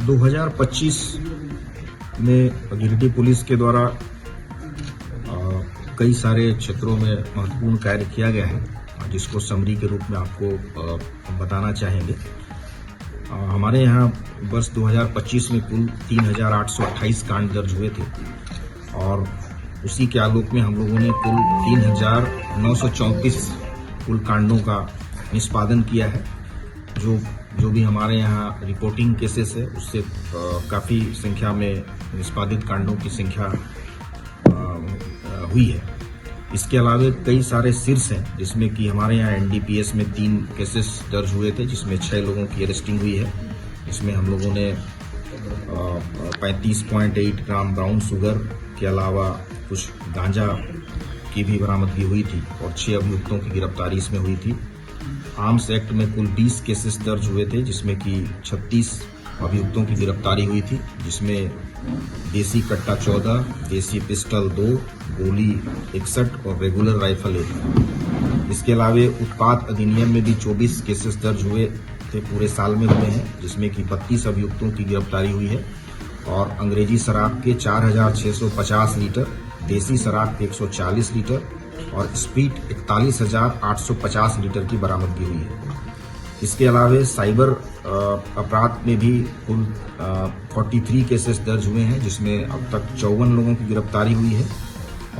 2025 में गिरिडीह पुलिस के द्वारा कई सारे क्षेत्रों में महत्वपूर्ण कार्य किया गया है, जिसको समरी के रूप में आपको बताना चाहेंगे। हमारे यहाँ वर्ष 2025 में कुल 3,828 कांड दर्ज हुए थे और उसी के आलोक में हम लोगों ने कुल 3,934 कुल कांडों का निष्पादन किया है। जो भी हमारे यहाँ रिपोर्टिंग केसेस है उससे काफ़ी संख्या में निष्पादित कांडों की संख्या हुई है। इसके अलावा कई सारे शीर्ष हैं, जिसमें कि हमारे यहाँ एनडीपीएस में 3 केसेस दर्ज हुए थे, जिसमें 6 लोगों की अरेस्टिंग हुई है। इसमें हम लोगों ने 35.8 ग्राम ब्राउन शुगर के अलावा कुछ गांजा की भी बरामदगी हुई थी और 6 अभियुक्तों की गिरफ्तारी इसमें हुई थी। आर्म्स एक्ट में कुल 20 केसेस दर्ज हुए थे, जिसमें कि 36 अभियुक्तों की गिरफ्तारी हुई थी, जिसमें देसी कट्टा 14, देसी पिस्टल 2, गोली 61 और रेगुलर राइफल 1। इसके अलावा उत्पाद अधिनियम में भी 24 केसेस दर्ज हुए थे, पूरे साल में हुए हैं, जिसमें कि 32 अभियुक्तों की गिरफ्तारी हुई है और अंग्रेजी शराब के 4,650 लीटर, देसी शराब के 140 लीटर और स्प्रीट 41,850 लीटर की बरामदगी हुई है। इसके अलावा साइबर अपराध में भी कुल 43 केसेस दर्ज हुए हैं, जिसमें अब तक 54 लोगों की गिरफ्तारी हुई है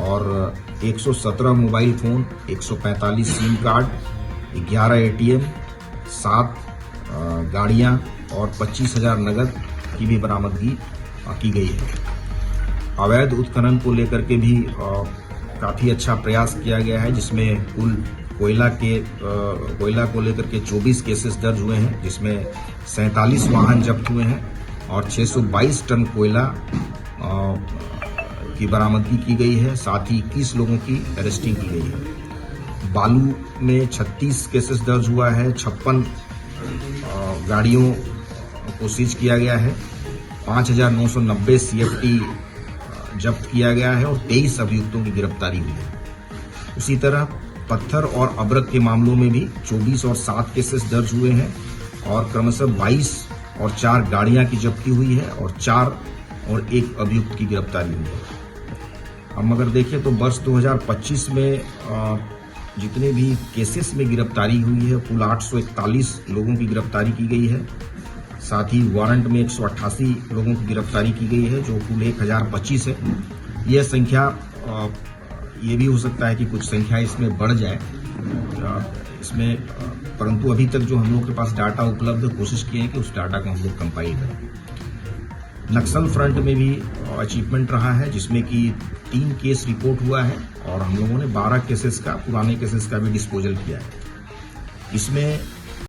और 117 mobile phone, 145 SIM card, 11 ATM, 7 गाड़ियां और 25,000 नगद की भी बरामदगी की गई है। अवैध उत्खनन को लेकर के भी काफ़ी अच्छा प्रयास किया गया है, जिसमें कुल कोयला को लेकर के 24 केसेस दर्ज हुए हैं, जिसमें 47 वाहन जब्त हुए हैं और 622 टन कोयला की बरामदगी की गई है। साथ ही 21 लोगों की अरेस्टिंग की गई है। बालू में 36 केसेस दर्ज हुआ है, 56 गाड़ियों को सीज किया गया है, 5,990 CFT जब्त किया गया है और 23 अभियुक्तों की गिरफ्तारी हुई है। उसी तरह पत्थर और अब्रक के मामलों में भी 24 और 7 केसेस दर्ज हुए हैं और क्रमशः 22 और 4 गाड़ियां की जब्ती हुई है और 4 और 1 अभियुक्त की गिरफ्तारी हुई है। हम अगर देखें तो वर्ष 2025 में जितने भी केसेस में गिरफ्तारी हुई है, कुल 841 लोगों की गिरफ्तारी की गई है। साथ ही वारंट में 188 लोगों की गिरफ्तारी की गई है, जो कुल 1025 है। यह संख्या ये भी हो सकता है कि कुछ संख्या इसमें बढ़ जाए इसमें, परंतु अभी तक जो हम लोग के पास डाटा उपलब्ध है, कोशिश की है कि उस डाटा को हम लोग कंपाइल करें। नक्सल फ्रंट में भी अचीवमेंट रहा है, जिसमें कि 3 केस रिपोर्ट हुआ है और हम लोगों ने 12 केसेस का, पुराने केसेस का भी डिस्पोजल किया है। इसमें